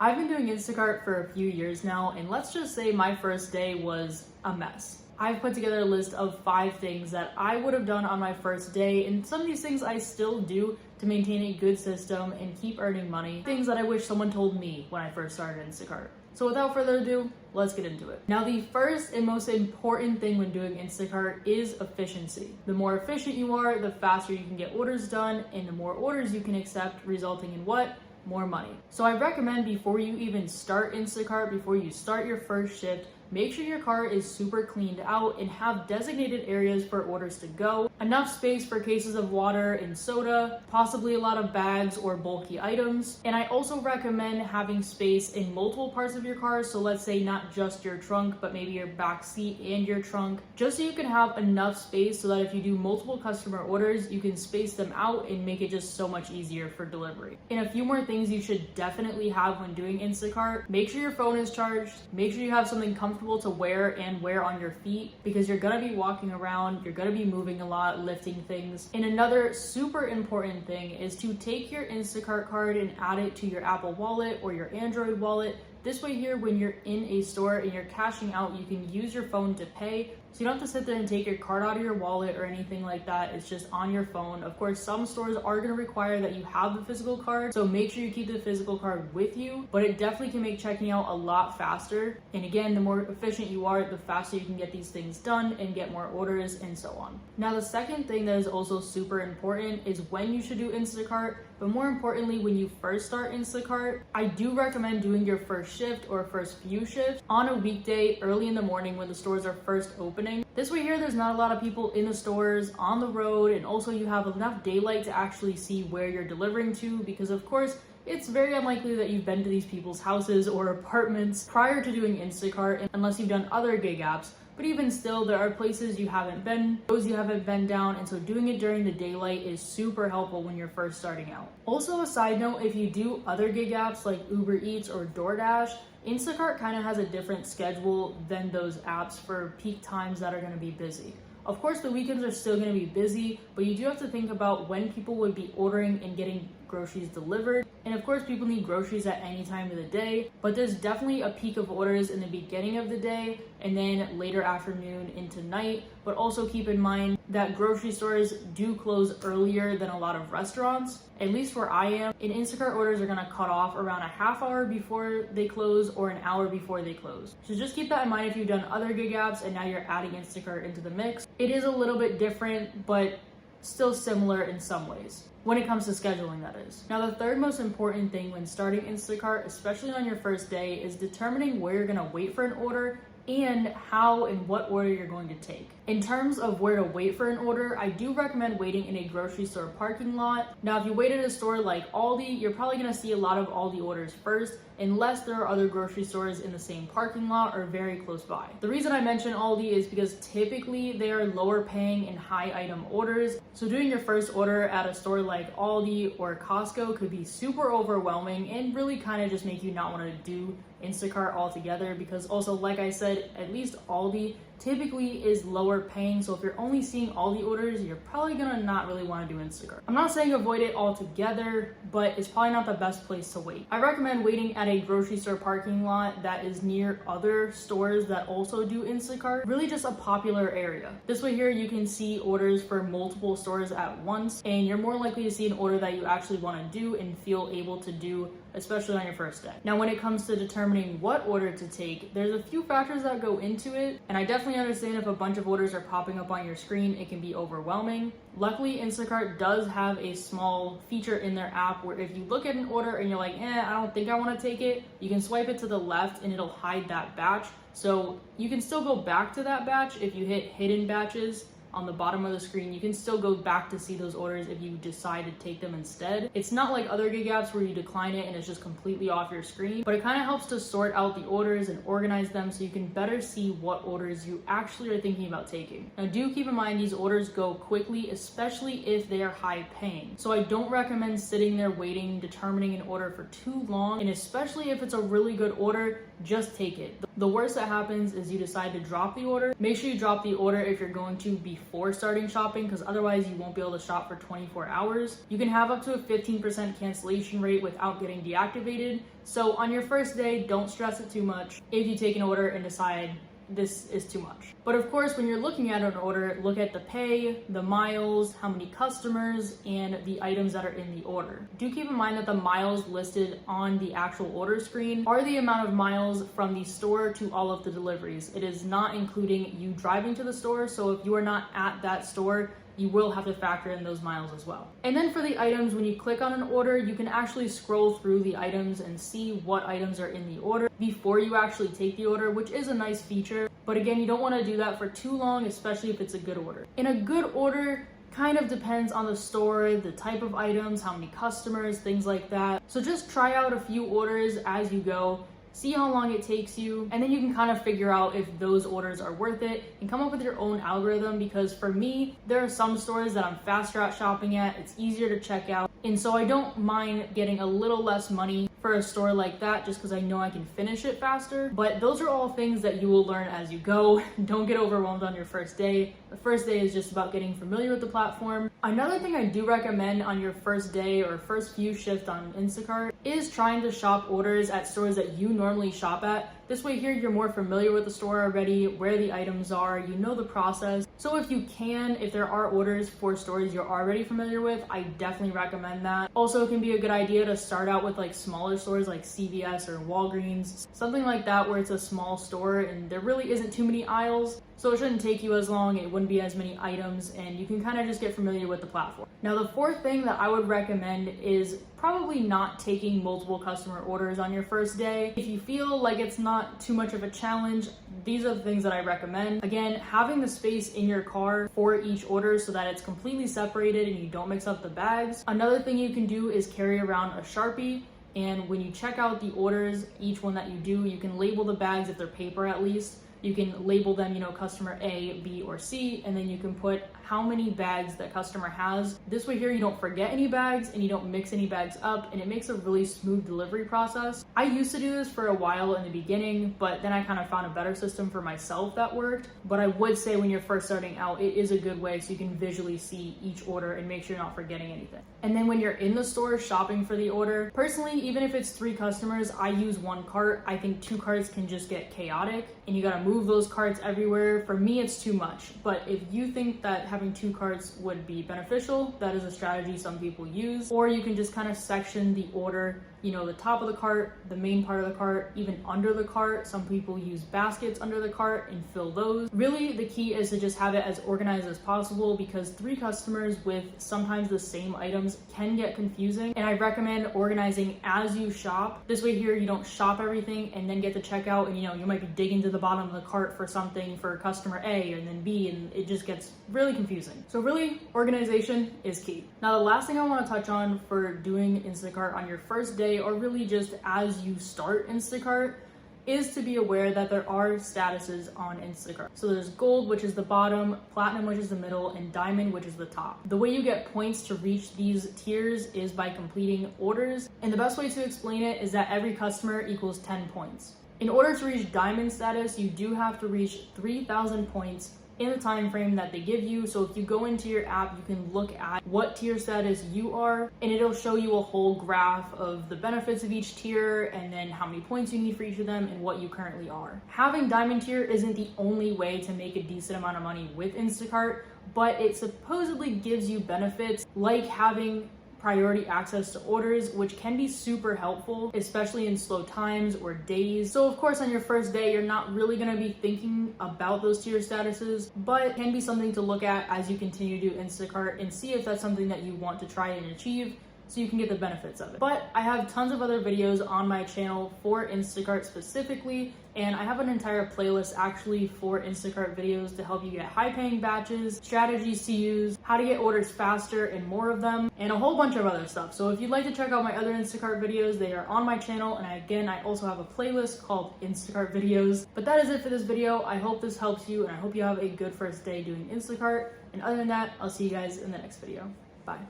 I've been doing Instacart for a few years now, and let's just say my first day was a mess. I've put together a list of 5 things that I would have done on my first day, and some of these things I still do to maintain a good system and keep earning money. Things that I wish someone told me when I first started Instacart. So without further ado, let's get into it. Now, the first and most important thing when doing Instacart is efficiency. The more efficient you are, the faster you can get orders done, and the more orders you can accept, resulting in what? More money. So I recommend before you even start Instacart, before you start your first shift, make sure your cart is super cleaned out and have designated areas for orders to go, enough space for cases of water and soda, possibly a lot of bags or bulky items. And I also recommend having space in multiple parts of your car. So let's say not just your trunk, but maybe your back seat and your trunk, just so you can have enough space so that if you do multiple customer orders, you can space them out and make it just so much easier for delivery. And a few more things you should definitely have when doing Instacart: make sure your phone is charged, make sure you have something comfortable to wear on your feet, because you're gonna be walking around, you're gonna be moving a lot, lifting things. And another super important thing is to take your Instacart card and add it to your Apple Wallet or your Android wallet. This way here, when you're in a store and you're cashing out, you can use your phone to pay. So you don't have to sit there and take your card out of your wallet or anything like that. It's just on your phone. Of course, some stores are going to require that you have the physical card, so make sure you keep the physical card with you, but it definitely can make checking out a lot faster. And again, the more efficient you are, the faster you can get these things done and get more orders and so on. Now, the second thing that is also super important is when you should do Instacart, but more importantly, when you first start Instacart. I do recommend doing your first shift or first few shifts on a weekday early in the morning when the stores are first opening. This way here, there's not a lot of people in the stores, on the road, and also you have enough daylight to actually see where you're delivering to, because of course, it's very unlikely that you've been to these people's houses or apartments prior to doing Instacart unless you've done other gig apps. But even still, there are places you haven't been, roads you haven't been down, and so doing it during the daylight is super helpful when you're first starting out. Also, a side note, if you do other gig apps like Uber Eats or DoorDash, Instacart kind of has a different schedule than those apps for peak times that are going to be busy. Of course, the weekends are still going to be busy, but you do have to think about when people would be ordering and getting groceries delivered. And of course, people need groceries at any time of the day, but there's definitely a peak of orders in the beginning of the day and then later afternoon into night. But also keep in mind that grocery stores do close earlier than a lot of restaurants, at least where I am. And Instacart orders are gonna cut off around a half hour before they close or an hour before they close. So just keep that in mind if you've done other gig apps and now you're adding Instacart into the mix. It is a little bit different, but still similar in some ways when it comes to scheduling, that is. Now, the third most important thing when starting Instacart, especially on your first day, is determining where you're gonna wait for an order and how and what order you're going to take. In terms of where to wait for an order, I do recommend waiting in a grocery store parking lot. Now, if you wait at a store like Aldi, you're probably gonna see a lot of Aldi orders first, unless there are other grocery stores in the same parking lot or very close by. The reason I mention Aldi is because typically they are lower paying and high item orders. So doing your first order at a store like Aldi or Costco could be super overwhelming and really kind of just make you not want to do Instacart altogether, because also, like I said, at least Aldi typically is lower paying. So if you're only seeing Aldi orders, you're probably gonna not really want to do Instacart. I'm not saying avoid it altogether, but it's probably not the best place to wait. I recommend waiting at a grocery store parking lot that is near other stores that also do Instacart, really just a popular area. This way here, you can see orders for multiple stores at once, and you're more likely to see an order that you actually want to do and feel able to do, especially on your first day. Now, when it comes to determining what order to take, there's a few factors that go into it, and I definitely understand if a bunch of orders are popping up on your screen, it can be overwhelming. Luckily, Instacart does have a small feature in their app where if you look at an order and you're like, I don't think I want to take it, you can swipe it to the left and it'll hide that batch. So you can still go back to that batch if you hit hidden batches on the bottom of the screen. You can still go back to see those orders if you decide to take them instead. It's not like other gig apps where you decline it and it's just completely off your screen, but it kind of helps to sort out the orders and organize them so you can better see what orders you actually are thinking about taking. Now, do keep in mind these orders go quickly, especially if they are high paying. So I don't recommend sitting there waiting, determining an order for too long, and especially if it's a really good order, just take it. The worst that happens is you decide to drop the order. Make sure you drop the order if you're going to before starting shopping, because otherwise you won't be able to shop for 24 hours. You can have up to a 15% cancellation rate without getting deactivated. So on your first day, don't stress it too much if you take an order and decide this is too much. But of course, when you're looking at an order, look at the pay, the miles, how many customers, and the items that are in the order. Do keep in mind that the miles listed on the actual order screen are the amount of miles from the store to all of the deliveries. It is not including you driving to the store, so if you are not at that store, you will have to factor in those miles as well. And then for the items, when you click on an order, you can actually scroll through the items and see what items are in the order before you actually take the order, which is a nice feature. But again, you don't want to do that for too long, especially if it's a good order. And a good order kind of depends on the store, the type of items, how many customers, things like that. So just try out a few orders as you go. See how long it takes you, and then you can kind of figure out if those orders are worth it and come up with your own algorithm, because for me, there are some stores that I'm faster at shopping at, it's easier to check out, and so I don't mind getting a little less money for a store like that just because I know I can finish it faster. But those are all things that you will learn as you go. Don't get overwhelmed on your first day. The first day is just about getting familiar with the platform. Another thing I do recommend on your first day or first few shifts on Instacart is trying to shop orders at stores that you normally shop at. This way here, you're more familiar with the store already, where the items are, you know the process. So if you can, if there are orders for stores you're already familiar with, I definitely recommend that. Also, it can be a good idea to start out with like smaller stores like CVS or Walgreens, something like that where it's a small store and there really isn't too many aisles. So it shouldn't take you as long, it wouldn't be as many items, and you can kind of just get familiar with the platform. Now, the fourth thing that I would recommend is probably not taking multiple customer orders on your first day. If you feel like it's not too much of a challenge, these are the things that I recommend. Again, having the space in your car for each order so that it's completely separated and you don't mix up the bags. Another thing you can do is carry around a Sharpie. And when you check out the orders, each one that you do, you can label the bags if they're paper at least. You can label them, customer A, B, or C, and then you can put how many bags that customer has. This way here, you don't forget any bags and you don't mix any bags up, and it makes a really smooth delivery process. I used to do this for a while in the beginning, but then I kind of found a better system for myself that worked. But I would say when you're first starting out, it is a good way so you can visually see each order and make sure you're not forgetting anything. And then when you're in the store shopping for the order, personally, even if it's 3 customers, I use 1 cart. I think 2 carts can just get chaotic and you gotta move those carts everywhere. For me, it's too much. But if you think that having 2 carts would be beneficial, that is a strategy some people use. Or you can just kind of section the order, the top of the cart, the main part of the cart, even under the cart. Some people use baskets under the cart and fill those. Really, the key is to just have it as organized as possible, because 3 customers with sometimes the same items can get confusing. And I recommend organizing as you shop. This way here, you don't shop everything and then get to checkout and you might be digging to the bottom of the cart for something for customer A and then B, and it just gets really confusing. So really, organization is key. Now, the last thing I want to touch on for doing Instacart on your first day, or really just as you start Instacart, is to be aware that there are statuses on Instacart. So there's gold, which is the bottom, platinum, which is the middle, and diamond, which is the top. The way you get points to reach these tiers is by completing orders. And the best way to explain it is that every customer equals 10 points. In order to reach diamond status, you do have to reach 3,000 points in the time frame that they give you. So if you go into your app, you can look at what tier status you are, and it'll show you a whole graph of the benefits of each tier and then how many points you need for each of them and what you currently are. Having diamond tier isn't the only way to make a decent amount of money with Instacart, but it supposedly gives you benefits like having priority access to orders, which can be super helpful, especially in slow times or days. So of course, on your first day, you're not really gonna be thinking about those tier statuses, but it can be something to look at as you continue to do Instacart and see if that's something that you want to try and achieve, so you can get the benefits of it. But I have tons of other videos on my channel for Instacart specifically, and I have an entire playlist actually for Instacart videos to help you get high-paying batches, strategies to use, how to get orders faster and more of them, and a whole bunch of other stuff. So if you'd like to check out my other Instacart videos, they are on my channel, and I also have a playlist called Instacart videos. But that is it for this video. I hope this helps you, and I hope you have a good first day doing Instacart. And other than that, I'll see you guys in the next video. Bye.